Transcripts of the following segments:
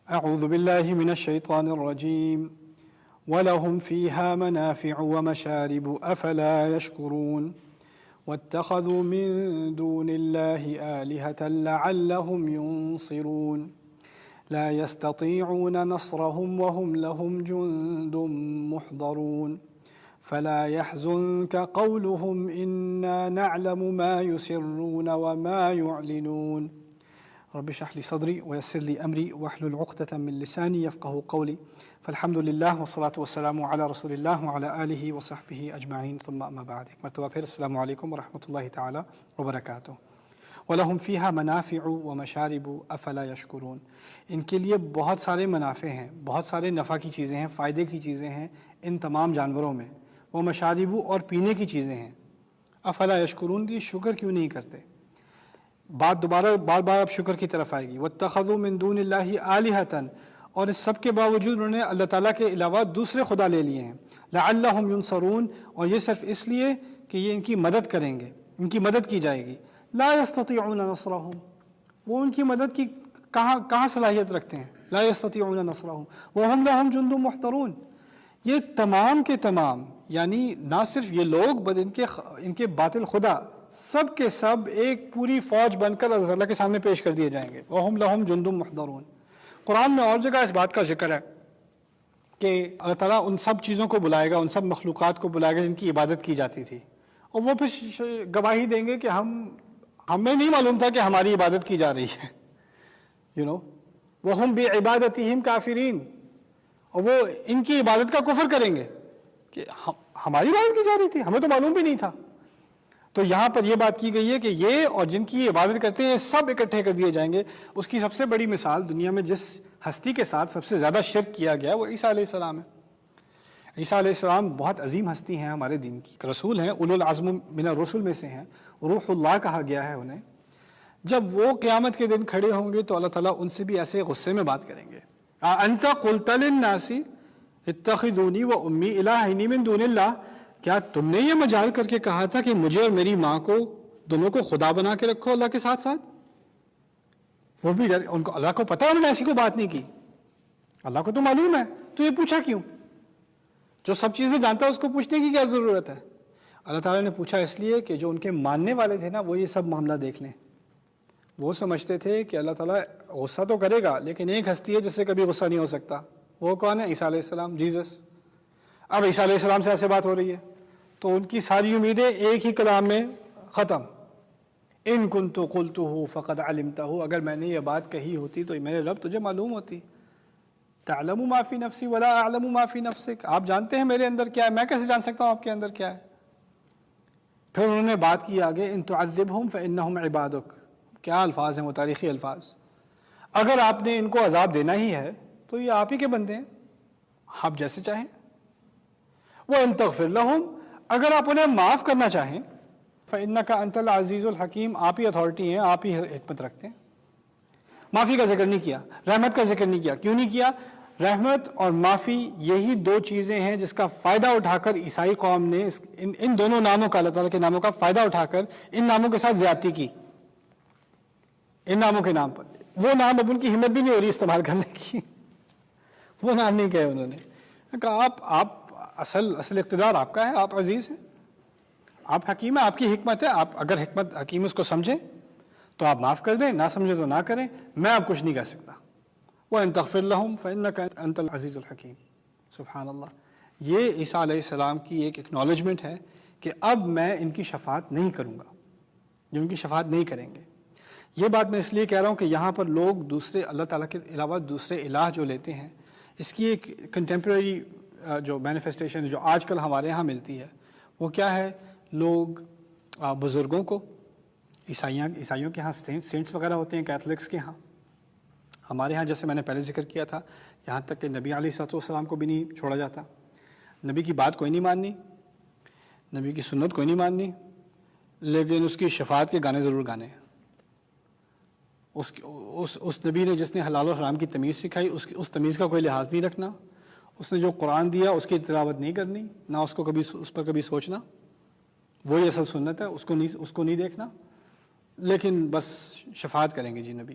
أعوذ بالله من الشيطان الرجيم ولهم فيها منافع ومشارب أفلا يشكرون واتخذوا من دون الله آلهة لعلهم ينصرون لا يستطيعون نصرهم وهم لهم جند محضرون فلا يحزنك قولهم إنا نعلم ما يسرون وما يعلنون رب اشرح لي صدری ویسر لی امری واحلل عقدۃ من لسانی یفقهوا قولی فالحمد للہ والصلاة والسلام علی رسول اللہ وعلی آلہ وصحبہ اجمعین ثم اما بعد. ایک مرتبہ پھر السلام علیکم ورحمۃ اللہ تعالی وبرکاتہ. وَلَهُمْ فِيهَا مَنَافِعُ وَمَشَارِبُ أَفَلَا يَشْكُرُونَ. ان کے لیے بہت سارے منافع ہیں، بہت سارے نفع کی چیزیں ہیں، فائدے کی چیزیں ہیں ان تمام جانوروں میں. وہ مشارب اور پینے کی چیزیں ہیں. افلا یشکرون، کی شکر کیوں نہیں کرتے؟ بات دوبارہ بار بار اب شکر کی طرف آئے گی. وَاتَّخَذُوا مِن دُونِ اللَّهِ آلِهَةً، اور اس سب کے باوجود انہوں نے اللہ تعالیٰ کے علاوہ دوسرے خدا لے لیے ہیں. لَعَلَّهُمْ يُنصَرُونَ، اور یہ صرف اس لیے کہ یہ ان کی مدد کریں گے، ان کی مدد کی جائے گی. لا يستطيعون نصرهم، وہ ان کی مدد کی کہاں صلاحیت رکھتے ہیں؟ لا يستطيعون نصرهم وهم لهم جند محضرون. یہ تمام کے تمام، یعنی نہ صرف یہ لوگ بلکہ ان کے باطل خدا سب کے سب ایک پوری فوج بن کر اللہ تعالیٰ کے سامنے پیش کر دیے جائیں گے. وَهُمْ لَهُمْ جُنْدٌ مُحْضَرُونَ. قرآن میں اور جگہ اس بات کا ذکر ہے کہ اللہ تعالیٰ ان سب چیزوں کو بلائے گا، ان سب مخلوقات کو بلائے گا جن کی عبادت کی جاتی تھی، اور وہ پھر گواہی دیں گے کہ ہمیں نہیں معلوم تھا کہ ہماری عبادت کی جا رہی ہے. وَهُمْ بِعِبَادَتِهِمْ كَافِرِينَ، اور وہ ان کی عبادت کا کفر کریں گے کہ ہماری عبادت کی جا رہی تھی، ہمیں تو معلوم بھی نہیں تھا. تو یہاں پر یہ بات کی گئی ہے کہ یہ اور جن کی عبادت کرتے ہیں سب اکٹھے کر دیے جائیں گے. اس کی سب سے بڑی مثال دنیا میں جس ہستی کے ساتھ سب سے زیادہ شرک کیا گیا وہ عیسیٰ علیہ السلام ہے. عیسیٰ علیہ السلام بہت عظیم ہستی ہیں، ہمارے دین کی رسول ہیں، اولو العزم من الرسل میں سے ہیں، روح اللہ کہا گیا ہے انہیں. جب وہ قیامت کے دن کھڑے ہوں گے تو اللہ تعالیٰ ان سے بھی ایسے غصے میں بات کریں گے. انت قلت للناس اتخذونی و امی الہین من دون اللہ، کیا تم نے یہ مجال کر کے کہا تھا کہ مجھے اور میری ماں کو دونوں کو خدا بنا کے رکھو اللہ کے ساتھ ساتھ؟ وہ بھی ان کو اللہ کو پتہ ہے، انہوں نے ایسی کوئی بات نہیں کی. اللہ کو تو معلوم ہے، تو یہ پوچھا کیوں؟ جو سب چیزیں جانتا ہے اس کو پوچھنے کی کیا ضرورت ہے؟ اللہ تعالیٰ نے پوچھا اس لیے کہ جو ان کے ماننے والے تھے نا وہ یہ سب معاملہ دیکھ لیں. وہ سمجھتے تھے کہ اللہ تعالیٰ غصہ تو کرے گا لیکن ایک ہستی ہے جس سے کبھی غصہ نہیں ہو سکتا. وہ کون ہے؟ عیسیٰ علیہ السلام، جیزس. اب عیسیٰ علیہ السلام سے ایسے بات ہو رہی ہے تو ان کی ساری امیدیں ایک ہی کلام میں ختم. ان کنت قلتہ فقد علمتہ، اگر میں نے یہ بات کہی ہوتی تو میرے رب تجھے معلوم ہوتی. تعلم ما فی نفسی ولا اعلم ما فی نفسک، آپ جانتے ہیں میرے اندر کیا ہے، میں کیسے جان سکتا ہوں آپ کے اندر کیا ہے؟ پھر انہوں نے بات کی آگے، ان تعذبہم فانہم عبادک. کیا الفاظ ہیں وہ، تاریخی الفاظ. اگر آپ نے ان کو عذاب دینا ہی ہے تو یہ آپ ہی کے بندے ہیں، آپ جیسے چاہیں. وَإِن تَغْفِرْ لَهُمْ، اگر آپ انہیں معاف کرنا چاہیں، فَإِنَّكَ أَنْتَ الْعَزِيزُ الْحَكِيمُ، آپ ہی اتھارٹی ہیں، آپ ہی حکمت رکھتے ہیں. معافی کا ذکر نہیں کیا، رحمت کا ذکر نہیں کیا. کیوں نہیں کیا؟ رحمت اور معافی یہی دو چیزیں ہیں جس کا فائدہ اٹھا کر عیسائی قوم نے ان دونوں ناموں کا، اللہ تعالیٰ کے ناموں کا فائدہ اٹھا کر ان ناموں کے ساتھ زیادتی کی. ان ناموں کے نام پر وہ نام اب ان کی ہمت بھی نہیں ہو رہی استعمال کرنے کی. وہ نام نہیں کہے انہوں نے، کہا آپ اصل اقتدار آپ کا ہے، آپ عزیز ہیں، آپ حکیم ہیں، آپ کی حکمت ہے. آپ اگر حکمت حکیم اس کو سمجھیں تو آپ معاف کر دیں، نہ سمجھے تو نہ کریں، میں اب کچھ نہیں کہہ سکتا. وَإِن تَغْفِرْ لَهُمْ فَإِنَّكَ أَنْتَ الْعَزِيزُ الْحَكِيمُ. سبحان اللہ. یہ عیسیٰ علیہ السلام کی ایک اکنالجمنٹ ہے کہ اب میں ان کی شفاعت نہیں کروں گا، جو ان کی شفاعت نہیں کریں گے. یہ بات میں اس لیے کہہ رہا ہوں کہ یہاں پر لوگ دوسرے اللہ تعالیٰ کے علاوہ دوسرے الہ جو لیتے ہیں، اس کی ایک کنٹمپریری جو مینیفیسٹیشن جو آج کل ہمارے ہاں ملتی ہے وہ کیا ہے؟ لوگ بزرگوں کو، عیسائیوں کے ہاں سینٹس وغیرہ ہوتے ہیں، کیتھولکس کے ہاں، ہمارے ہاں جیسے میں نے پہلے ذکر کیا تھا، یہاں تک کہ نبی علیہ السلام کو بھی نہیں چھوڑا جاتا. نبی کی بات کوئی نہیں ماننی، نبی کی سنت کوئی نہیں ماننی، لیکن اس کی شفاعت کے گانے ضرور گانے ہیں. اس نبی نے جس نے حلال و حرام کی تمیز سکھائی اس تمیز کا کوئی لحاظ نہیں رکھنا. اس نے جو قرآن دیا اس کی تلاوت نہیں کرنی، نہ اس پر کبھی سوچنا. وہی اصل سنت ہے، اس کو نہیں دیکھنا، لیکن بس شفاعت کریں گے جی نبی.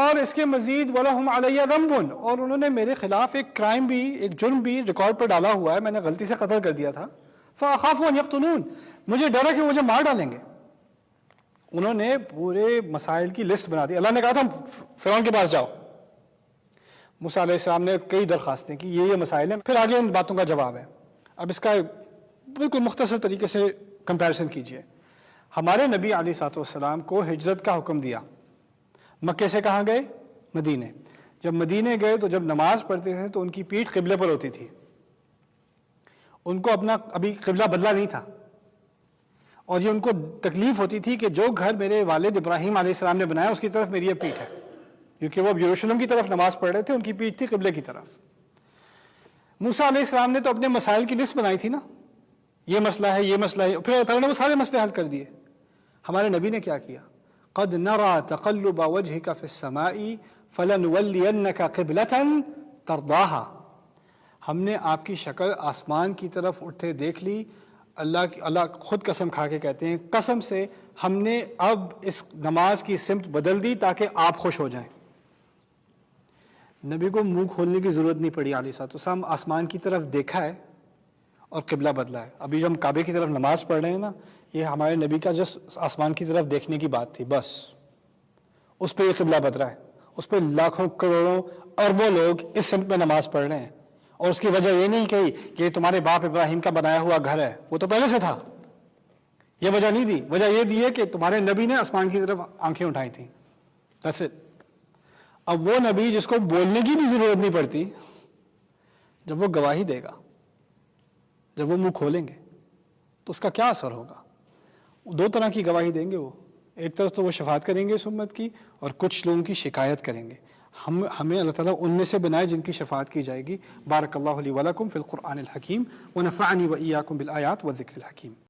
اور اس کے مزید وَلَهُمْ عَلَيَّ ذَنْبٌ، اور انہوں نے میرے خلاف ایک کرائم بھی، ایک جرم بھی ریکارڈ پر ڈالا ہوا ہے، میں نے غلطی سے قتل کر دیا تھا، فَأَخَافُ أَنْ يَقْتُلُونَ، مجھے ڈر ہے کہ مجھے مار ڈالیں گے۔ انہوں نے پورے مسائل کی لسٹ بنا دی۔ اللہ نے کہا تھا فرعون کے پاس جاؤ، موسیٰ علیہ السلام نے کئی درخواستیں کی، یہ مسائل ہیں، پھر آگے ان باتوں کا جواب ہے۔ اب اس کا بالکل مختصر طریقے سے کمپیریزن کیجئے۔ ہمارے نبی علیہ الصلوۃ والسلام کو ہجرت کا حکم دیا، مکے سے کہاں گئے؟ مدینے۔ جب مدینے گئے تو جب نماز پڑھتے تھے تو ان کی پیٹھ قبلے پر ہوتی تھی، ان کو اپنا ابھی قبلہ بدلا نہیں تھا، اور یہ ان کو تکلیف ہوتی تھی کہ جو گھر میرے والد ابراہیم علیہ السلام نے بنایا اس کی طرف میری یہ پیٹھ ہے، کیونکہ وہ یروشلم کی طرف نماز پڑھ رہے تھے، ان کی پیٹھ تھی قبلے کی طرف۔ موسیٰ علیہ السلام نے تو اپنے مسائل کی لسٹ بنائی تھی نا، یہ مسئلہ ہے، یہ مسئلہ ہے، پھر اللہ تعالیٰ نے وہ سارے مسئلے حل کر دیے۔ ہمارے نبی نے کیا کیا؟ قد نرى تقلب وجهك في السماء فلنولينك قبلة ترضاها، ہم نے آپ کی شکل آسمان کی طرف اٹھتے دیکھ لی۔ اللہ خود قسم کھا کے کہتے ہیں، قسم سے ہم نے اب اس نماز کی سمت بدل دی تاکہ آپ خوش ہو جائیں۔ نبی کو منہ کھولنے کی ضرورت نہیں پڑی علیہ الصلوۃ والسلام، آسمان کی طرف دیکھا ہے اور قبلہ بدلا ہے۔ ابھی جو ہم کعبے کی طرف نماز پڑھ رہے ہیں نا، یہ ہمارے نبی کا جس آسمان کی طرف دیکھنے کی بات تھی، بس اس پہ یہ قبلہ بدلا ہے، اس پہ لاکھوں کروڑوں اربوں لوگ اس سمت میں نماز پڑھ رہے ہیں، اور اس کی وجہ یہ نہیں کہی کہ یہ تمہارے باپ ابراہیم کا بنایا ہوا گھر ہے، وہ تو پہلے سے تھا، یہ وجہ نہیں دی۔ وجہ یہ دی ہے کہ تمہارے نبی نے آسمان کی طرف آنکھیں اٹھائی تھیں، that's it۔ اب وہ نبی جس کو بولنے کی بھی ضرورت نہیں پڑتی، جب وہ گواہی دے گا، جب وہ منہ کھولیں گے تو اس کا کیا اثر ہوگا؟ دو طرح کی گواہی دیں گے وہ، ایک طرف تو وہ شفاعت کریں گے اس امت کی، اور کچھ لوگوں کی شکایت کریں گے۔ ہمیں اللہ تعالیٰ ان میں سے بنائے جن کی شفاعت کی جائے گی۔ بارک اللہ لی ولکم فی القرآن الحکیم ونفعنی وإیاکم بالآیات والذکر الحکیم۔